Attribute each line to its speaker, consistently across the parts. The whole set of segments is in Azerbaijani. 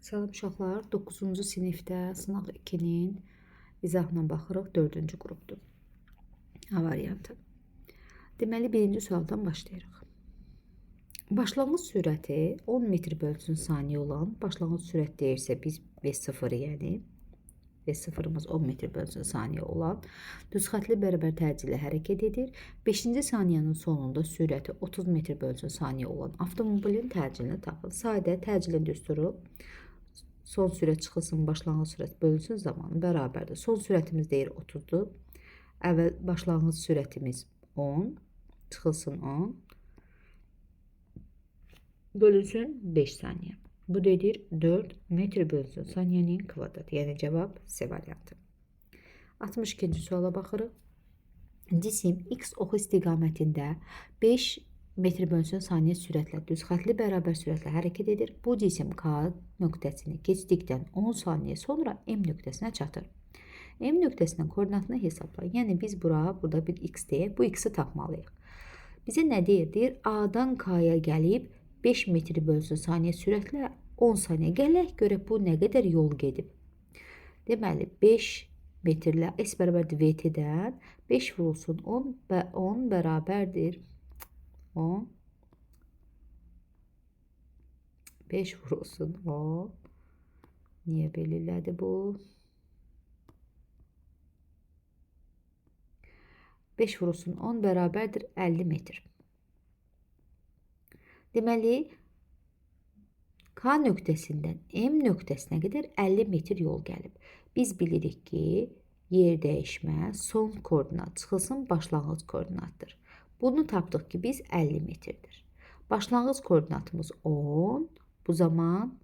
Speaker 1: Salam uşaqlar, 9-cu sinifdə sınaq 2-nin izahına baxırıq, 4-cü qrupdur. A variantı. Deməli, birinci sualdan başlayırıq. Başlanğıc sürəti 10 metr bölünsün saniyə olan, başlanğıc sürət deyirsə biz V0, yəni V0-ımız 10 metr bölünsün saniyə olan düzxətli bərabər təcili hərəkət edir. 5-ci saniyənin sonunda sürəti 30 metr bölünsün saniyə olan avtomobilin təcilini tapın. Sadə təcilin düsturu son sürət çıxılsın, başlanğıc sürət bölünsün zamanı bərabərdir. Son sürətimiz deyir 30-dur. Əvvəl başlanğıc sürətimiz 10, çıxılsın 10, bölünsün 5 saniyə. Bu dedir 4 metr bölünsün saniyənin kvadratı. Yəni cavab C variantı. 62-ci suala baxırıq. Cisim X ox istiqamətində 5 metr bölünsün saniyə sürətlə düzxətli bərabər sürətlə hərəkət edir. Bu cisim K nöqtəsini keçdikdən 10 saniyə sonra M nöqtəsinə çatır. M nöqtəsinin koordinatını hesablayın. Yəni biz burada bir X deyək, bu X-i tapmalıyıq. Bizə nə deyir? Deyir A-dan K-ya gəlib 5 metr bölünsün saniyə sürətlə 10 saniyə. Gələk görək bu nə qədər yol gedib. Deməli 5 metrlə S bərabərdir VT-dən 5 vurulsun 10 və 10 bərabərdir 10. 5 vurulsun 10. Niyə belə elədi bu? 5 vurulsun 10 bərabərdir 50 metr. Deməli, K nöqtəsindən M nöqtəsinə qədər 50 metr yol gəlib. Biz bilirik ki, yer dəyişmə son koordinat çıxılsın başlanğıc koordinatdır. Bunu tapdıq ki, biz 50 metrdir. Başlanğıc koordinatımız 10, bu zaman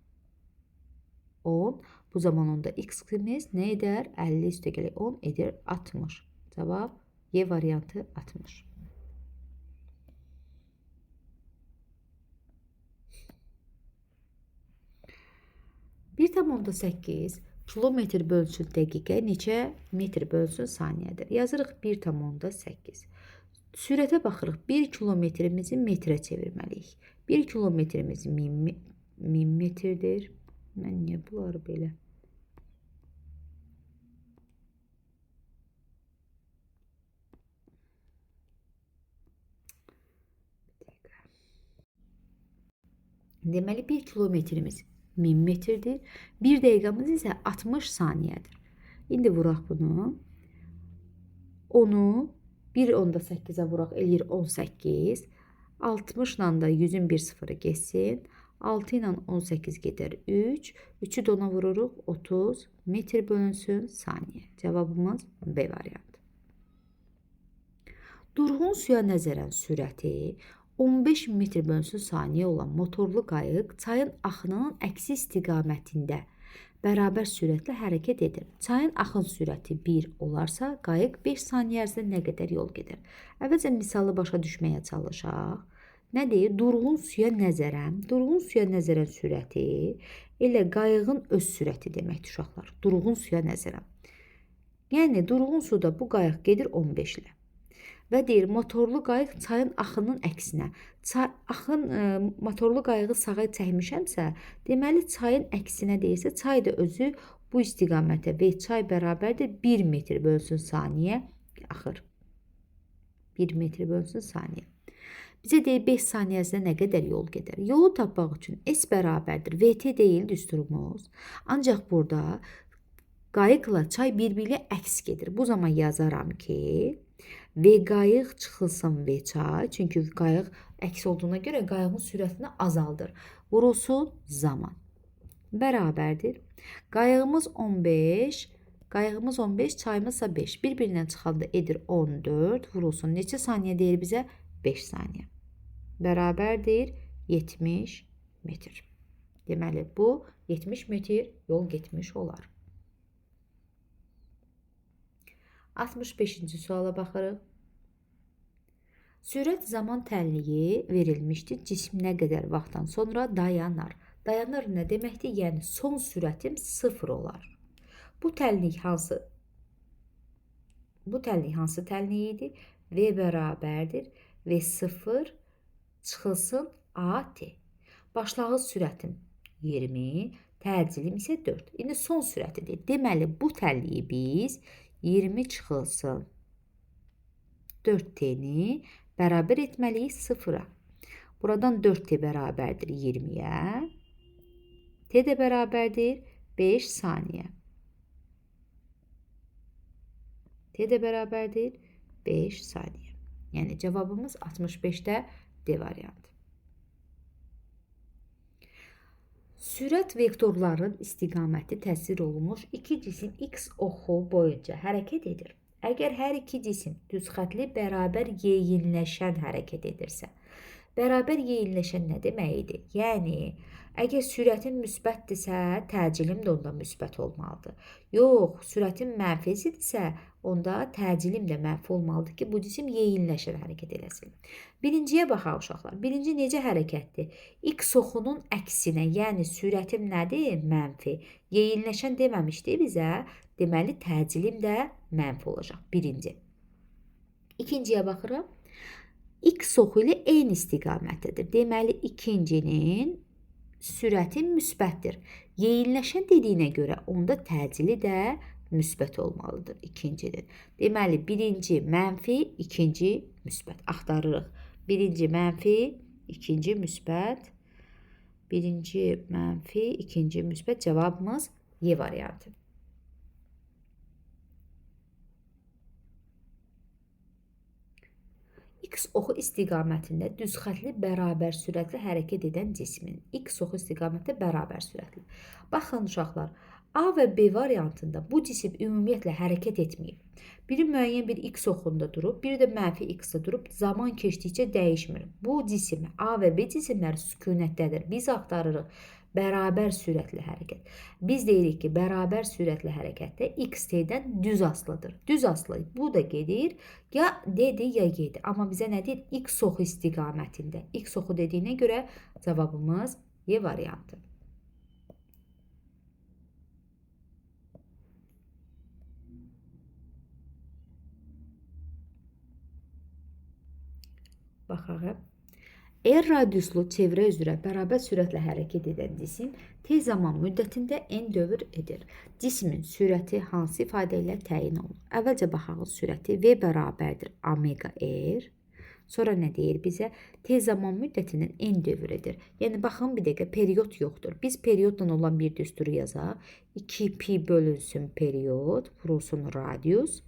Speaker 1: 10, bu zaman onda x-imiz nə edər? 50 üstə gələk 10 edir 60. Cavab Y variantı 60. Bir tam onda 8 kilometr bölünsün dəqiqə neçə metr bölünsün saniyədir. Yazırıq 1 tam onda 8. Sürətə baxırıq. 1 kilometrimizi metrə çevirməliyik. 1 kilometrimiz 1000 metrdir. Mən niyə bunları belə? Deməli 1 kilometrimiz 1000 metrdir. 1 dəqiqəmiz isə 60 saniyədir. İndi vuraq bunu. Onu 1 onda 8-ə vuraq eləyir 18. 60 ilə da 100-ün bir sıfırı geçsin. 6 ilə 18 gedər 3. 3-ü də ona vururuq 30 metr bölünsün saniyə. Cavabımız B variantı. Durğun suya nəzərən sürəti 15 metr bölünsün saniyə olan motorlu qayıq çayın axınının əksi istiqamətində bərabər sürətlə hərəkət edir. Çayın axın sürəti 1 olarsa, qayıq 5 saniyə ərzində nə qədər yol gedir? Əvvəlcə misalı başa düşməyə çalışaq. Nə deyir? Durğun suya nəzərən sürəti elə qayığın öz sürəti deməkdir uşaqlar. Durğun suya nəzərən. Yəni durğun suda bu qayıq gedir 15 ilə. Və deyir, motorlu qayıq çayın axının əksinə. Motorlu qayığı sağa çəkmişəmsə, deməli çayın əksinə deyirsə, çay da özü bu istiqamətə və çay bərabərdir 1 metr bölünsün saniyə axır. 1 metr bölünsün saniyə. Bizə deyir 5 saniyə ərzində nə qədər yol gedər? Yolu tapmaq üçün S bərabərdir. VT deyil düsturumuz. Ancaq burada qayıqla çay bir-biri əks gedir. Bu zaman yazaram ki, V qayıq çıxılsın V çay. Çünki qayıq əks olduğuna görə qayığın sürətini azaldır. Vurulsun zaman. Bərabərdir. Qayığımız 15, çayımızsa 5. Bir-birindən çıxanda edir 14. Vurulsun. Neçə saniyə deyir bizə? 5 saniyə. Bərabərdir 70 metr. Deməli, bu 70 metr yol getmiş olar. 65-ci suala baxırıq. Sürət zaman tənliyi verilmişdir. Cisim nə qədər vaxtdan sonra dayanar. Dayanar nə deməkdir? Yəni son sürətim 0 olar. Bu tənlik hansı tənliyidir? V bərabərdir. V0 çıxılsın AT. Başlanğıc sürətim 20, Təcillim isə 4. İndi son sürətidir. Deməli, bu təlliyi biz 20 çıxılsın 4t-ni bərabər etməliyik 0-a. Buradan 4t bərabərdir 20-yə. T də bərabərdir 5 saniyə. T də bərabərdir 5 saniyə. Yəni cavabımız 65-də D variantı. Sürət vektorlarının istiqaməti təsvir olunmuş iki cisim x oxu boyunca hərəkət edir. Əgər hər iki cisim düzxətli bərabər yeyinləşən hərəkət edirsə, bərabər yeyinləşən nə deməkdir? Yəni, əgər sürətin müsbətdirsə, təcillim də onda müsbət olmalıdır. Yox, sürətin mənfisidirsə, onda təcillim də mənfi olmalıdır ki, bu cisim yeyinləşən hərəkət eləsin. Birinciyə baxaq uşaqlar. Birinci necə hərəkətdir? X oxunun əksinə, yəni sürətim nədir? Mənfi. Yeyinləşən deməmişdi bizə. Deməli, təcillim də mənfi olacaq. Birinci. İkinciyə baxırıq. X oxu ilə eyni istiqamətdədir. Deməli, ikincinin sürəti müsbətdir. Yeyinləşən dediyinə görə onda təcili də müsbət olmalıdır ikincinin. Deməli, birinci mənfi, ikinci müsbət. Axtarırıq. Birinci mənfi, ikinci müsbət. Birinci mənfi, ikinci müsbət. Cavabımız Y variantı. X oxu istiqamətində düzxətli bərabər sürətli hərəkət edən cismin X oxu istiqamətində bərabər sürətli. Baxın uşaqlar, A və B variantında bu cisim ümumiyyətlə hərəkət etməyib. Biri müəyyən bir X oxunda durub, biri də mənfi X-də durub, zaman keçdikcə dəyişmir. Bu cisim A və B cisimləri sükunətdədir. Biz axtarırıq bərabər sürətli hərəkət. Biz deyirik ki, bərabər sürətli hərəkətdə X T-dən düz asılıdır. Düz asılı. Bu da gedir, ya D-dir, ya Y-dir. Amma bizə nə deyir? X oxu istiqamətində. X oxu dediyinə görə cavabımız Y variantı. Baxaq. R radiuslu çevrə üzrə bərabər sürətlə hərəkət edən cisim tez zaman müddətində n dövr edir. Cismin sürəti hansı ifadə ilə təyin olunur? Əvvəlcə baxaq sürəti V bərabərdir omega R. Sonra nə deyir bizə? Tez zaman müddətinin n dövr edir. Yəni baxın bir dəqiqə period yoxdur. Biz periodla olan bir düsturu yazaq. 2pi bölünsün period, vurulsun radius.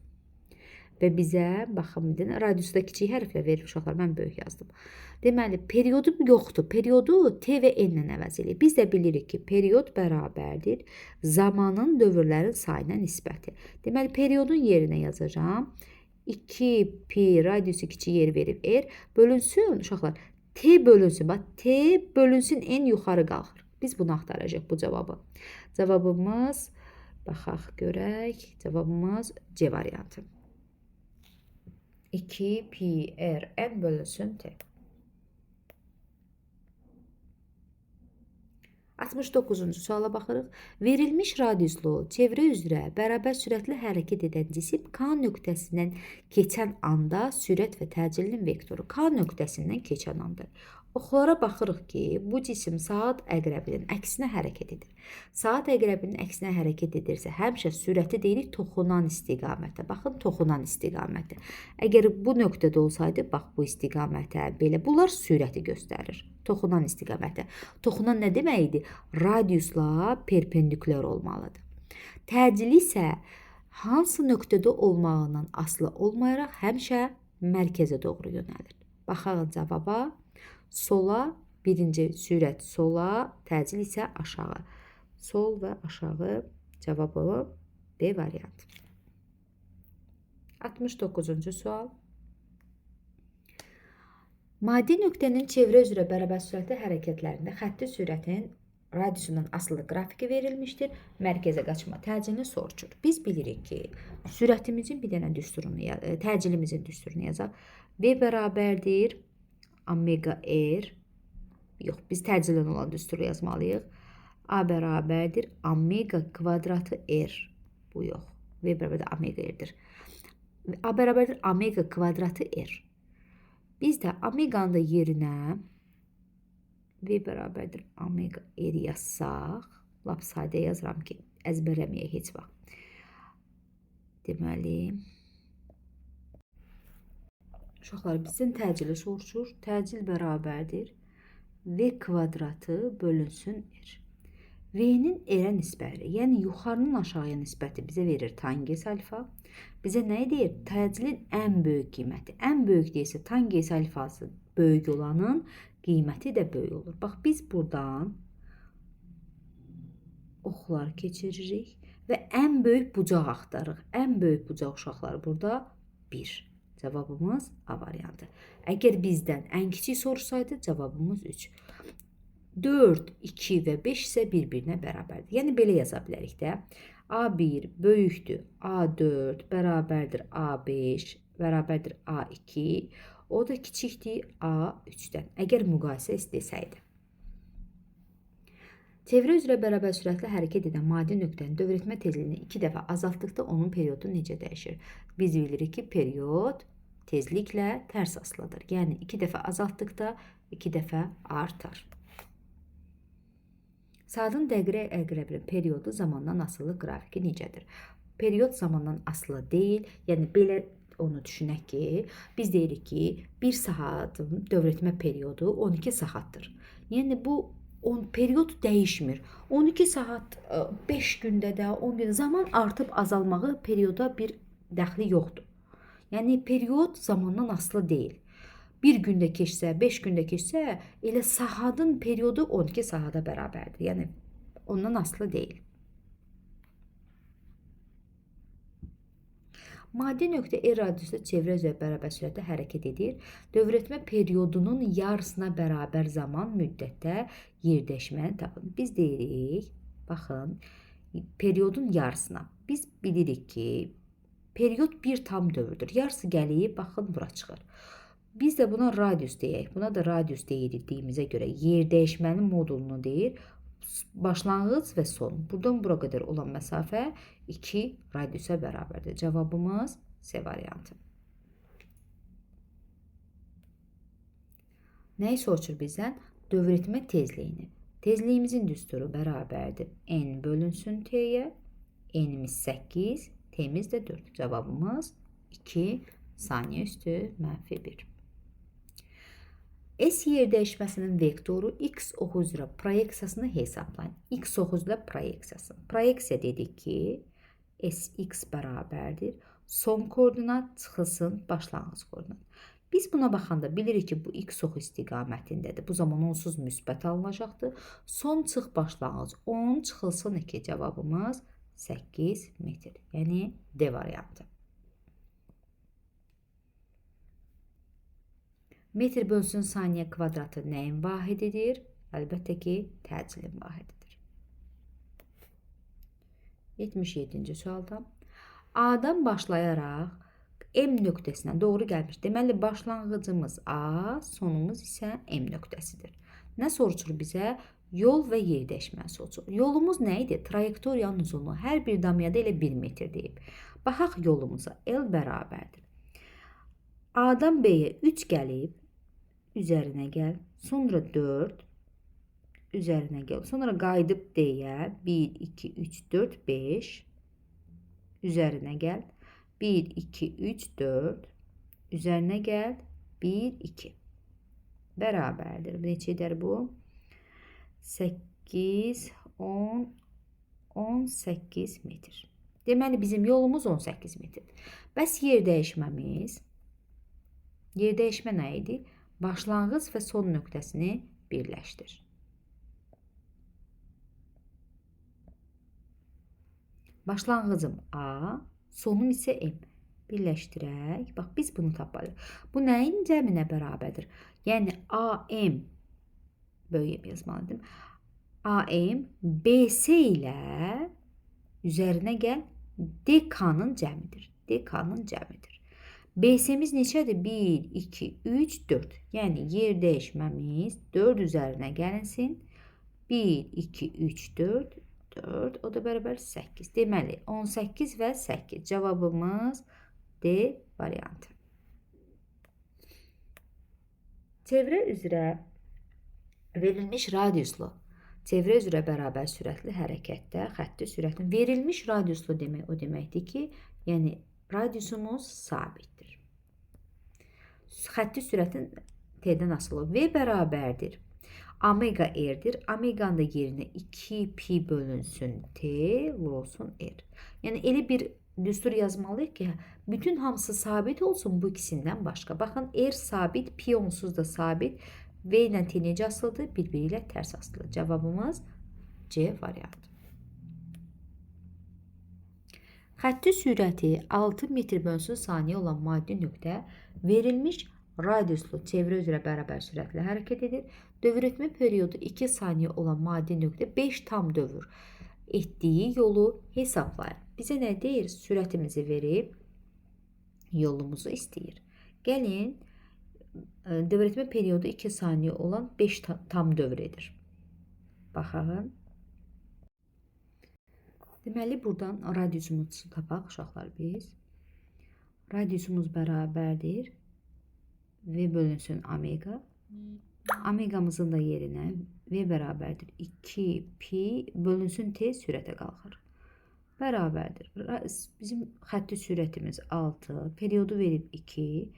Speaker 1: Və bizə, baxın, radiusda kiçik hərflə verir uşaqlar, mən böyük yazdım. Deməli, periodu yoxdur. Periodu T və N ilə əvəz edir. Biz də bilirik ki, period bərabərdir zamanın dövrlərin sayına nisbəti. Deməli, periodun yerinə yazacağım. 2pi radiusu kiçik yer verib R bölünsün, uşaqlar, T bölünsün. Bax, T bölünsün N yuxarı qalxır. Biz bunu axtaracaq bu cavabı. Cavabımız, baxaq görək, cavabımız C variantı. 2 pi r n bölünsün t. 69-cu suala baxırıq. Verilmiş radiuslu çevrə üzrə bərabər sürətli hərəkət edən cisim K nöqtəsindən keçən anda sürət və təcillin vektoru K nöqtəsindən keçən anda. Oxlara baxırıq ki, bu cisim saat əqrəbinin əksinə hərəkət edir. Saat əqrəbinin əksinə hərəkət edirsə, həmişə sürəti deyirik toxunan istiqamətə. Baxın, toxunan istiqamətə. Əgər bu nöqtədə olsaydı, bax bu istiqamətə belə, bunlar sürəti göstərir. Toxunan istiqamətə. Toxunan nə deməkdir? Radiusla perpendikülər olmalıdır. Təcili isə hansı nöqtədə olmağından asılı olmayaraq həmişə mərkəzə doğru yönəlir. Baxaq cavaba. Sola, birinci sürət sola, təcil isə aşağı. Sol və aşağı cavabı B variantı. 69-cu sual. Maddi nöqtənin çevrə üzrə bərabər sürətli hərəkətlərində xətti sürətin radiusundan asılı qrafiki verilmişdir. Mərkəzə qaçma təcilini soruşur. Biz bilirik ki, sürətimizin bir dənə düsturunu, təcilimizin düsturunu yazaq. V bərabərdir omega r. Yox, biz təcilən olan düsturu yazmalıyıq. A bərabərdir omega kvadratı r. Bu yox. V bərabərdir omega r-dir. A bərabərdir omega kvadratı r. Biz də omeganın da yerinə V bərabərdir omega r yazsaq, Lap sadə yazıram ki, əzbərləməyək heç vaxt. Deməli, uşaqlar bizdən təcili soruşur. Təcil bərabərdir V kvadratı bölünsün R. V-nin R-ə nisbəti, yəni yuxarının aşağıya nisbəti bizə verir tangens alfa. Bizə nə deyir? Təcilin ən böyük qiyməti. Ən böyük deyilsə tangens alfası böyük olanın qiyməti də böyük olur. Bax, biz buradan oxlar keçiririk və ən böyük bucaq axtarırıq. Ən böyük bucaq uşaqlar burada 1. Cavabımız A variantı. Əgər bizdən ən kiçik soruşsaydı, cavabımız 3. 4, 2 və 5 isə bir-birinə bərabərdir. Yəni, belə yaza bilərik də. A1 böyükdür A4 bərabərdir A5 bərabərdir A2. O da kiçikdir A3-dən. Əgər müqayisə istəsəydi. Çevrə üzrə bərabər sürətlə hərəkət edən maddi nöqtənin dövrətmə tezliyini 2 dəfə azaltdıqda onun periodu necə dəyişir? Biz bilirik ki, period tezliklə tərs asılıdır. Yəni, 2 dəfə azaltdıqda 2 dəfə artar. Saatın dəqiqə əqrəbinin periodu zamandan asılı qrafiki necədir? Period zamandan asılı deyil. Yəni, belə onu düşünək ki, biz deyirik ki, 1 saatın dövrətmə periodu 12 saatdır. Yəni, bu periyod dəyişmir. 12 saat 5 gündə də 10 gündə zaman artıb azalmağı periyoda bir dəxli yoxdur. Yəni, periyod zamandan asılı deyil. 1 gündə keçsə, 5 gündə keçsə, elə saatın periyodu 12 saata bərabərdir. Yəni, ondan asılı deyil. Maddi nöqtə R radiusu çevrə üzrə bərabər sürətlə hərəkət edir. Dövrətmə periyodunun yarısına bərabər zaman müddətdə yerdəşməni tapın. Biz deyirik, baxın, periyodun yarısına. Biz bilirik ki, periyod bir tam dövrdür. Yarısı gəlib, baxın, bura çıxır. Biz də buna radius deyək. Buna da radius deyildiyimizə görə yerdəyişmənin modulunu deyir. Başlanğıc və son. Buradan bura qədər olan məsafə 2 radiusa bərabərdir. Cavabımız C variantı. Nəyi soruşur bizdən? Dövrətmə tezliyini. Tezliyimizin düsturu bərabərdir. N bölünsün T-yə. N-imiz 8, T-imiz də 4. Cavabımız 2 saniyə üstü -1. S yer dəyişməsinin vektoru x oxu üzrə proyeksiyasını hesablayın. X oxu üzrə proyeksiyası. Proyeksiya dedik ki, Sx bərabərdir. Son koordinat çıxılsın başlanğıc koordinat. Biz buna baxanda bilirik ki, bu x oxu istiqamətindədir. Bu zaman onsuz müsbət alınacaqdır. Son çıx başlanğıc 10 çıxılsın 2. Cavabımız 8 metr. Yəni D variantı. Metr bölsün saniyə kvadratı nəyin vahididir? Əlbəttə ki, təcilin vahididir. 77-ci sualda. A-dan başlayaraq M nöqtəsinə doğru gəlmiş. Deməli, başlanğıcımız A, sonumuz isə M nöqtəsidir. Nə soruşur bizə? Yol və yerdəşmə soruşur. Yolumuz nə idi? Trayektoriyanın uzunluğu hər bir damyada elə 1 metr deyib. Baxaq yolumuza. L bərabərdir. A-dan B-yə 3 gəlib, üzərinə gəl, sonra 4, üzərinə gəl, sonra qayıdıb D-yə 1, 2, 3, 4, 5, üzərinə gəl, 1, 2, 3, 4, üzərinə gəl, 1, 2. Bərabərdir. Neçə edər bu? 8, 10, 18 metr. Deməli, bizim yolumuz 18 metrdir. Bəs yer dəyişməmiz? Yer dəyişmə nə idi? Başlanğıc və son nöqtəsini birləşdir. Başlanğıcım A, sonum isə M. Birləşdirək. Bax, biz bunu tapalım. Bu nəyin cəminə bərabərdir? Yəni, AM, böyüyəm yazmalıydım. AM, BS ilə üzərinə gəl, DK-nın cəmidir. DK-nın cəmidir. BS-miz neçədir? 1, 2, 3, 4. Yəni, yer dəyişməmiz 4 üzərinə gəlinsin. 1, 2, 3, 4, 4. O da bərabər 8. Deməli, 18 və 8. Cavabımız D variantı. Çevrə üzrə verilmiş radiuslu Çevrə üzrə bərabər sürətli hərəkətdə xətti sürətin verilmiş radiuslu demək o deməkdir ki, yəni radiusumuz sabitdir. Xətti sürətin T-dən asılı V bərabərdir. Omega R-dir. Omeganın da yerinə 2 pi bölünsün T vurulsun R. Yəni elə bir düstur yazmalıyıq ki, bütün hamısı sabit olsun bu ikisindən başqa. Baxın, R sabit, pi onsuz da sabit. V ilə T necə asılıdır? Bir-biri ilə tərs asılı. Cavabımız C variantı. Xətti sürəti 6 metr bölünsün saniyə olan maddi nöqtə verilmiş radiuslu çevrə üzrə bərabər sürətlə hərəkət edir. Dövr etmə periodu 2 saniyə olan maddi nöqtə 5 tam dövr etdiyi yolu hesablayır. Bizə nə deyir? Sürətimizi verib yolumuzu istəyir. Gəlin, dövr etmə periodu 2 saniyə olan 5 tam dövr edir. Baxın. Deməli, buradan radiusumuzu tapaq uşaqlar biz. Radiusumuz bərabərdir. V bölünsün omega. Omegamızın da yerinə V bərabərdir 2 pi bölünsün T sürətə qalxır. Bərabərdir. Bizim xətti sürətimiz 6. Periodu verib 2.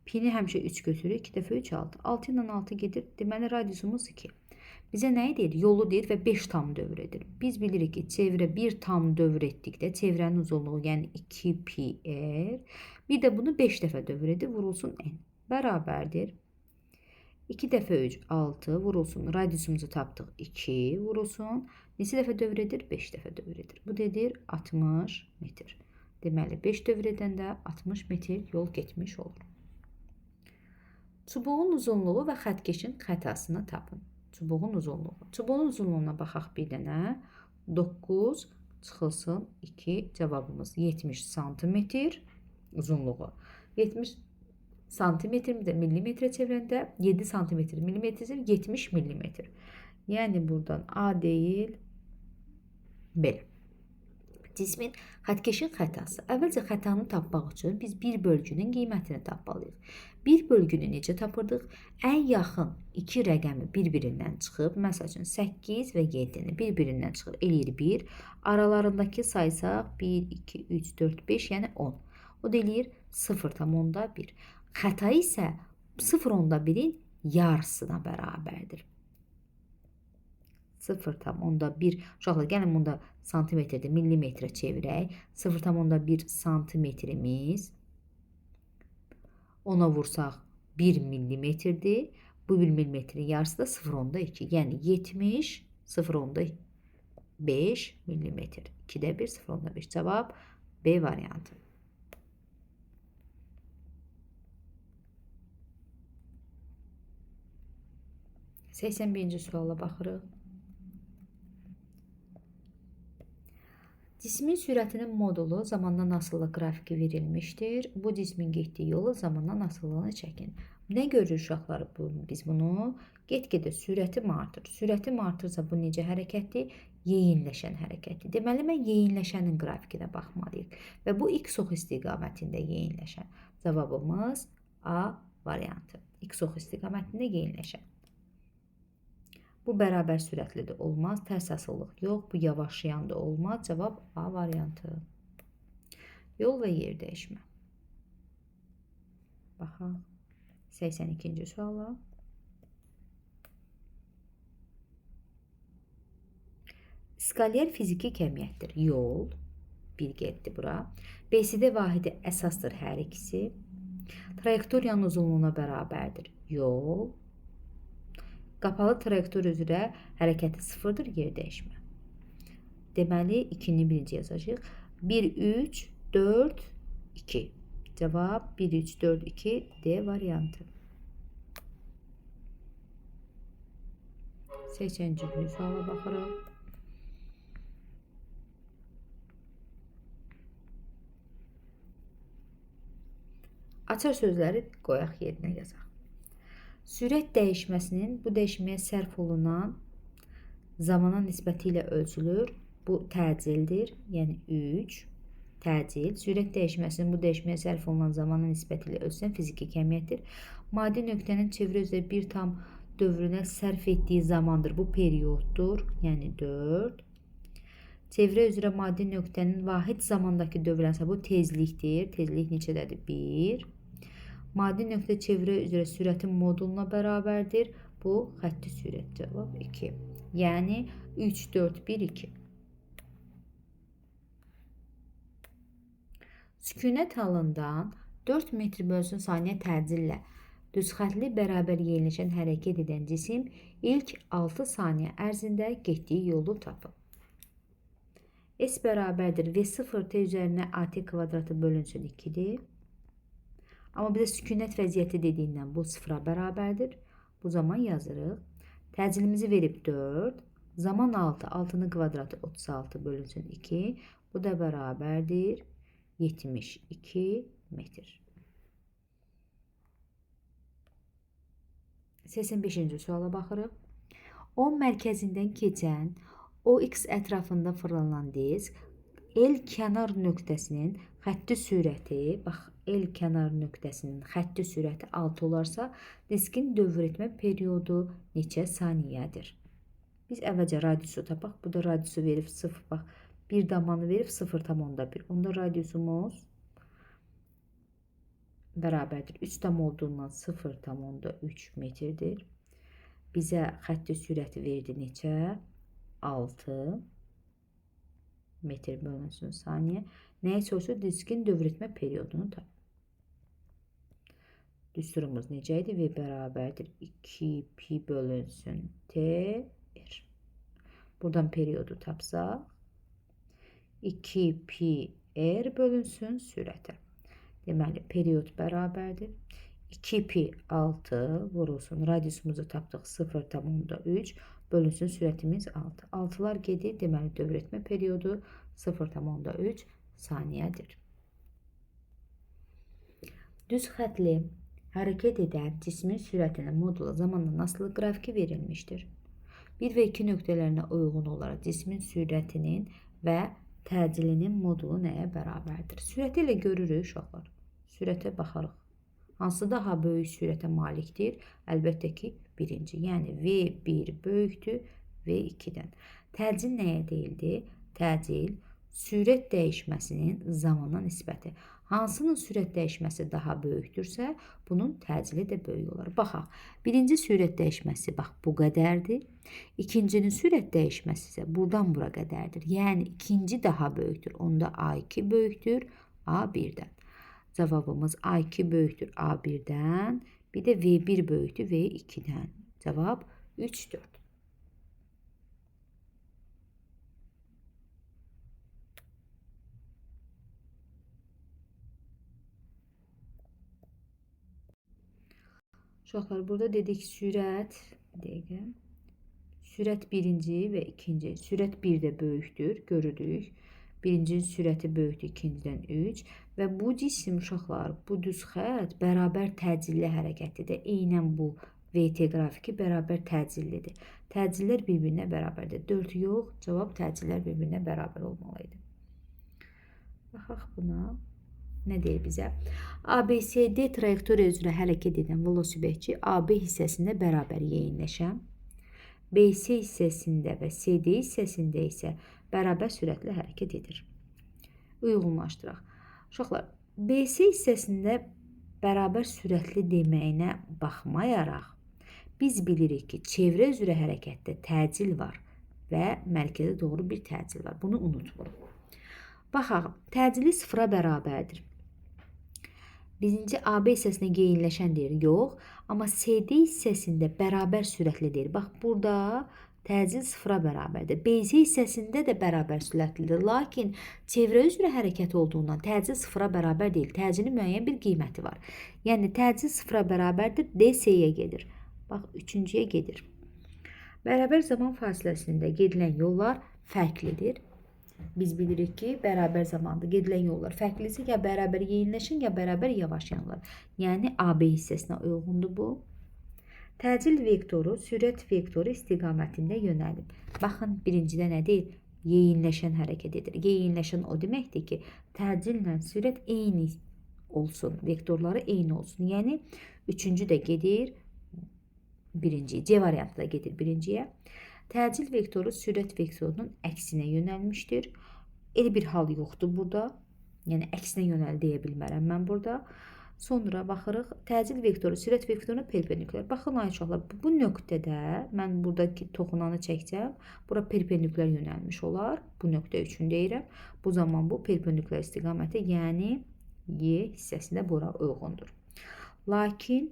Speaker 1: Pi-ni həmişə 3 götürür. 2 dəfə 3 6. 6 ilə 6 gedir. Deməli, radiusumuz 2. Bizə nəyi deyir? Yolu deyir və 5 tam dövr edir. Biz bilirik ki, çevrə 1 tam dövr etdikdə çevrənin uzunluğu, yəni 2 pi r. Bir də bunu 5 dəfə dövr edir, vurulsun n. Bərabərdir. 2 dəfə 3, 6 vurulsun. Radiusumuzu tapdıq, 2 vurulsun. Neçə dəfə dövr edir? 5 dəfə dövr edir. Bu dedir 60 metr. Deməli, 5 dövr edəndə 60 metr yol getmiş olur. Çubuğun uzunluğu və xəttkeşin xətasını tapın. Çubuğun uzunluğu. Çubuğun uzunluğuna baxaq bir dənə. 9 çıxılsın 2. Cavabımız 70 santimetr uzunluğu. 70 santimetr millimetrə çevirəndə 7 santimetr millimetrə 70 millimetr. Yəni buradan A deyil, B. Cismin xəttkeşin xətası. Əvvəlcə xətanı tapmaq üçün biz bir bölgünün qiymətini tapmalıyıq. Bir bölgünü necə tapırdıq? Ən yaxın iki rəqəmi bir-birindən çıxıb, məsəl üçün 8 və 7-ni bir-birindən çıxır, eləyir 1. Aralarındakı saysaq 1, 2, 3, 4, 5, yəni 10. O da eləyir 0,1. Xəta isə 0,1-in yarısına bərabərdir. 0,1. Uşaqlar, gəlin bunda santimetrdə millimetrə çevirək. 0,1 santimetrimiz. Ona vursaq 1 millimetrdir. Bu 1 millimetrin yarısı da 0,2. Yəni 70, 0,5 millimetr. 2-də 1, 0,5. Cavab B variantı. Səksən birinci suala baxırıq. Cismin sürətinin modulu zamandan asılı qrafiki verilmişdir. Bu cismin getdiyi yolu zamandan asılılığını çəkin. Nə görür uşaqlar biz bunu? Get-gedə sürətim artır. Sürətim artırsa bu necə hərəkətdir? Yeyinləşən hərəkətdir. Deməli, mən yeyinləşənin qrafikinə baxmalıyıq. Və bu x ox istiqamətində yeyinləşən. Cavabımız A variantı. X ox istiqamətində yeyinləşən. Bu bərabər sürətli də olmaz. Tərs asıllıq yox. Bu yavaşlayan da olmaz. Cavab A variantı. Yol və yer dəyişmə. Baxaq. 82-ci suala. Skalyer fiziki kəmiyyətdir. Yol. Bir getdi bura. BCD vahidi əsasdır hər ikisi. Trayektoriyanın uzunluğuna bərabərdir. Yol. Qapalı trayektor üzrə hərəkəti sıfırdır, yer dəyişmə. Deməli, 2-ni birinci yazacaq. 1, 3, 4, 2. Cavab 1, 3, 4, 2 D variantı. 80-ci suala baxırıq. Açar sözləri qoyaq yerinə yazaq. Sürət dəyişməsinin bu dəyişməyə sərf olunan zamana nisbəti ilə ölçülür. Bu təcildir, yəni 3. Təcil. Sürət dəyişməsinin bu dəyişməyə sərf olunan zamana nisbəti ilə ölçülən fiziki kəmiyyətdir. Maddi nöqtənin çevrə üzrə 1 tam dövrünə sərf etdiyi zamandır. Bu perioddur. Yəni 4. Çevrə üzrə maddi nöqtənin vahid zamandakı dövrənsə bu tezlikdir. Tezlik neçədədir? 1. Maddi nöqtə çevrə üzrə sürətin moduluna bərabərdir. Bu xətti sürət. Cavab 2. Yəni 3, 4, 1, 2. Sükunət halından 4 metr bölsün saniyə təcillə düzxətli bərabər yerləşən hərəkət edən cisim ilk 6 saniyə ərzində getdiyi yolu tapın. S bərabərdir V0 T üzərinə AT kvadratı bölünsün 2-dir. Amma bizə sükunət vəziyyəti dediyindən bu 0-a bərabərdir. Bu zaman yazırıq. Təcilimizi verib 4. Zaman 6. 6'nın kvadratı 36 bölünsün 2. Bu da bərabərdir 72 metr. 85-ci suala baxırıq. O mərkəzindən keçən OX ətrafında fırlanan disk L kənar nöqtəsinin xətti sürəti, bax L kənar nöqtəsinin xətti sürəti 6 olarsa, diskin dövr etmə periodu neçə saniyədir? Biz əvvəlcə radiusu tapaq. Bu da radiusu verib 0, bax. Bir damanı verib 0,1. Onda radiusumuz bərabərdir. 3 tam olduğundan 0,3 metrdir. Bizə xətti sürəti verdi neçə? 6 metr bölünsün saniyə. Nəyə soruşur? Diskin dövr etmə periodunu tap. Düsturumuz necə idi? V bərabərdir 2 pi bölünsün T R. Buradan periodu tapsaq 2 pi R bölünsün sürətə. Deməli, period bərabərdir. 2 pi 6 vurulsun. Radiusumuzu tapdıq 0,3 bölünsün sürətimiz 6. 6'lar gedir. Deməli, dövr etmə periodu 0,3 saniyədir. Düz xətli hərəkət edən cismin sürətinin modulu zamandan asılı qrafiki verilmişdir. 1 və 2 nöqtələrinə uyğun olaraq cismin sürətinin və təcilinin modulu nəyə bərabərdir? Sürəti ilə görürük uşaqlar. Sürətə baxarıq. Hansı daha böyük sürətə malikdir? Əlbəttə ki, birinci. Yəni V1 böyükdür V2-dən. Təcil nəyə deyildi? Təcil sürət dəyişməsinin zamana nisbəti. Hansının sürət dəyişməsi daha böyükdürsə, bunun təcili də böyük olar. Baxaq, birinci sürət dəyişməsi bax bu qədərdir. İkincinin sürət dəyişməsi isə buradan bura qədərdir. Yəni ikinci daha böyükdür. Onda A2 böyükdür A1-dən. Cavabımız A2 böyükdür A1-dən. Bir də V1 böyükdür V2-dən. Cavab 3, 4. Uşaqlar, burada dedik sürət, sürət birinci və ikinci. Sürət 1 də böyükdür, görürük. Birincinin sürəti böyükdür, ikincidən 3. Və bu cisim uşaqlar, bu düz xət bərabər təcilli hərəkətlidir. Eynən bu VT qrafiki bərabər təcillidir. Təcillər bir-birinə bərabərdir. 4 yox, cavab təcillər bir-birinə bərabər olmalıydı. Baxaq buna. Nə deyir bizə? ABCD trayektoriya üzrə hərəkət edən velosipedçi AB hissəsində bərabər yeyinləşən, BC hissəsində və CD hissəsində isə bərabər sürətlə hərəkət edir. Uyğunlaşdıraq. Uşaqlar, BC hissəsində bərabər sürətli deməyinə baxmayaraq, biz bilirik ki, çevrə üzrə hərəkətdə təcil var və mərkəzə doğru bir təcil var. Bunu unutmuruq. Baxaq, təcili 0-a bərabərdir. Birinci AB hissəsinə yeyinləşən deyir, yox. Amma CD hissəsində bərabər sürətli deyir. Bax, burada təcil 0-a bərabərdir. BC hissəsində də bərabər sürətlidir. Lakin çevrə üzrə hərəkət olduğundan təcil 0-a bərabər deyil. Təcilin müəyyən bir qiyməti var. Yəni, təcil 0-a bərabərdir, DC-yə gedir. Bax, üçüncüyə gedir. Bərabər zaman fasiləsində gedilən yollar fərqlidir. Biz bilirik ki, bərabər zamanda gedilən yollar fərqlidir. Ya bərabər yeyinləşən, ya bərabər yavaşlayanlar. Yəni, AB hissəsinə uyğundur bu. Təcil vektoru, sürət vektoru istiqamətində yönəlib. Baxın, birincidə nə deyil? Yeyinləşən hərəkət edir. Yeyinləşən o deməkdir ki, təcillə sürət eyni olsun. Vektorları eyni olsun. Yəni, üçüncü də gedir birinci. C variantı da gedir birinciyə. Təcil vektoru sürət vektorunun əksinə yönəlmişdir. Elə bir hal yoxdur burada. Yəni əksinə yönəl deyə bilmərəm mən burada. Sonra baxırıq, təcil vektoru sürət vektoruna perpendikulyar. Baxın ay uşaqlar, bu nöqtədə mən buradakı toxunanı çəkəcəm. Bura perpendikulyar yönəlmiş olar. Bu nöqtə üçün deyirəm. Bu zaman bu perpendikulyar istiqamətə, yəni Y hissəsində bura uyğundur. Lakin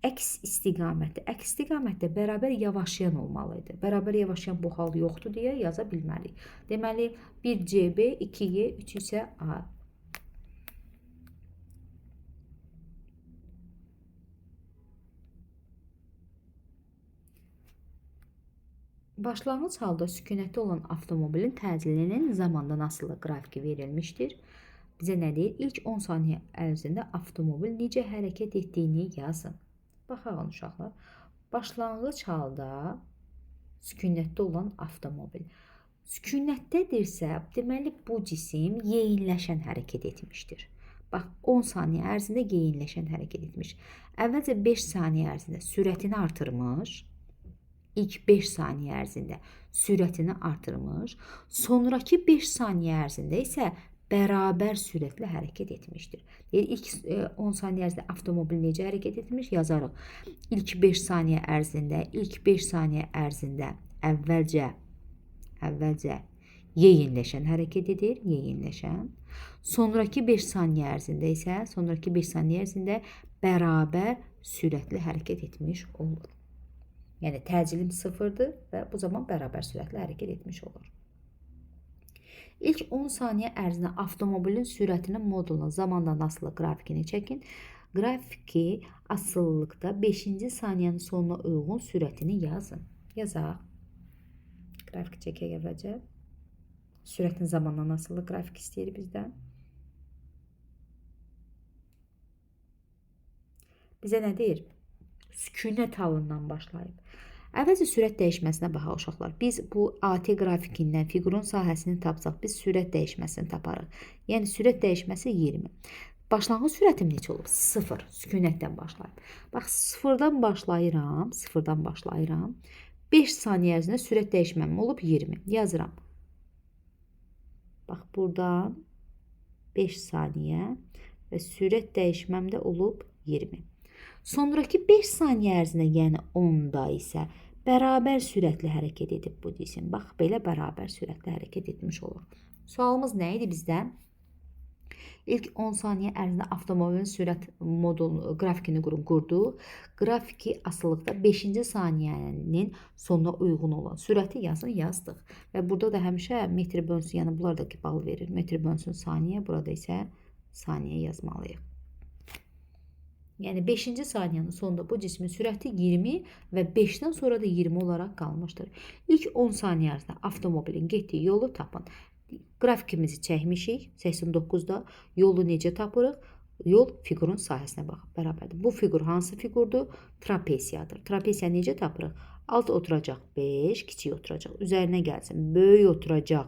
Speaker 1: əks istiqamətdə bərabər yavaşlayan olmalıydı. Bərabər yavaşlayan bu hal yoxdur deyə yaza bilməliyik. Deməli 1CB, 2Y, 3 isə A. Başlanğıc halda sükunətdə olan avtomobilin təcilinin zamandan asılı qrafiki verilmişdir. Bizə nə deyir? İlk 10 saniyə ərzində avtomobil necə hərəkət etdiyini yazın. Baxaq uşaqlar. Başlanğıc halda sükunətdə olan avtomobil. Sükunətdədirsə, deməli bu cisim yeyinləşən hərəkət etmişdir. Bax, 10 saniyə ərzində yeyinləşən hərəkət etmiş. Əvvəlcə 5 saniyə ərzində sürətini artırmış. İlk 5 saniyə ərzində sürətini artırmış. Sonraki 5 saniyə ərzində isə bərabər sürətlə hərəkət etmişdir. İlk 10 saniyə ərzində avtomobil necə hərəkət etmiş? Yazarıq. İlk 5 saniyə ərzində əvvəlcə yeyinləşən hərəkət edir. Yeyinləşən. Sonraki 5 saniyə ərzində bərabər sürətlə hərəkət etmiş olur. Yəni təcilin sıfırdır və bu zaman bərabər sürətlə hərəkət etmiş olur. İlk 10 saniyə ərzində avtomobilin sürətinin modulunun zamandan asılı qrafikini çəkin. Qrafiki asılılıqda 5-ci saniyənin sonuna uyğun sürətini yazın. Yazaq. Qrafik çəkək əvvəlcə. Sürətin zamandan asılı qrafik istəyir bizdən. Bizə nə deyir? Sükunət halından başlayıb. Əvvəlcə sürət dəyişməsinə baxaq uşaqlar. Biz bu AT qrafikindən fiqurun sahəsini tapsaq, biz sürət dəyişməsini taparıq. Yəni sürət dəyişməsi 20. Başlanğıc sürətim neçə olub? 0. Sükunətdən başlayıb. Bax, sıfırdan başlayıram. 5 saniyə ərzində sürət dəyişməm olub 20. Yazıram. Bax, buradan 5 saniyə və sürət dəyişməm də olub 20. Sonraki 5 saniyə ərzində, yəni 10-da isə bərabər sürətlə hərəkət edib bu cisim. Bax, belə bərabər sürətlə hərəkət etmiş olur. Sualımız nə idi bizdən? İlk 10 saniyə ərzində avtomobilin sürət modul qrafikini qurduq. Qrafiki asılıqda 5-ci saniyənin sonuna uyğun olan sürəti yazdıq. Və burada da həmişə metr bölünsün, yəni bunlar da ki bal verir. Metr bölünsün saniyə, burada isə saniyə yazmalıyıq. Yəni 5-ci saniyənin sonunda bu cismin sürəti 20 və 5-dən sonra da 20 olaraq qalmışdır. İlk 10 saniyə ərzində avtomobilin getdiyi yolu tapın. Qrafikimizi çəkmişik 89-da. Yolu necə tapırıq? Yol fiqurun sahəsinə baxıb bərabərdir. Bu fiqur hansı fiqurdur? Trapesiyadır. Trapesiya necə tapırıq? Alt oturacaq 5, kiçik oturacaq. Üzərinə gəlsin. Böyük oturacaq.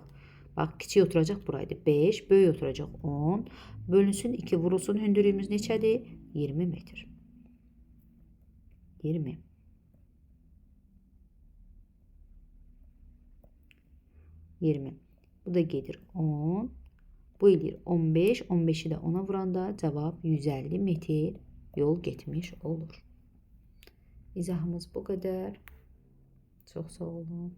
Speaker 1: Bax, kiçik oturacaq buraydı 5, böyük oturacaq 10. Bölünsün 2, vurulsun hündürlüyümüz neçədir? 20 metr. 20. Bu da gedir 10. Bu eləyir 15. 15'i də 10'a vuranda cavab 150 metr yol getmiş olur. İzahımız bu qədər. Çox sağ olun.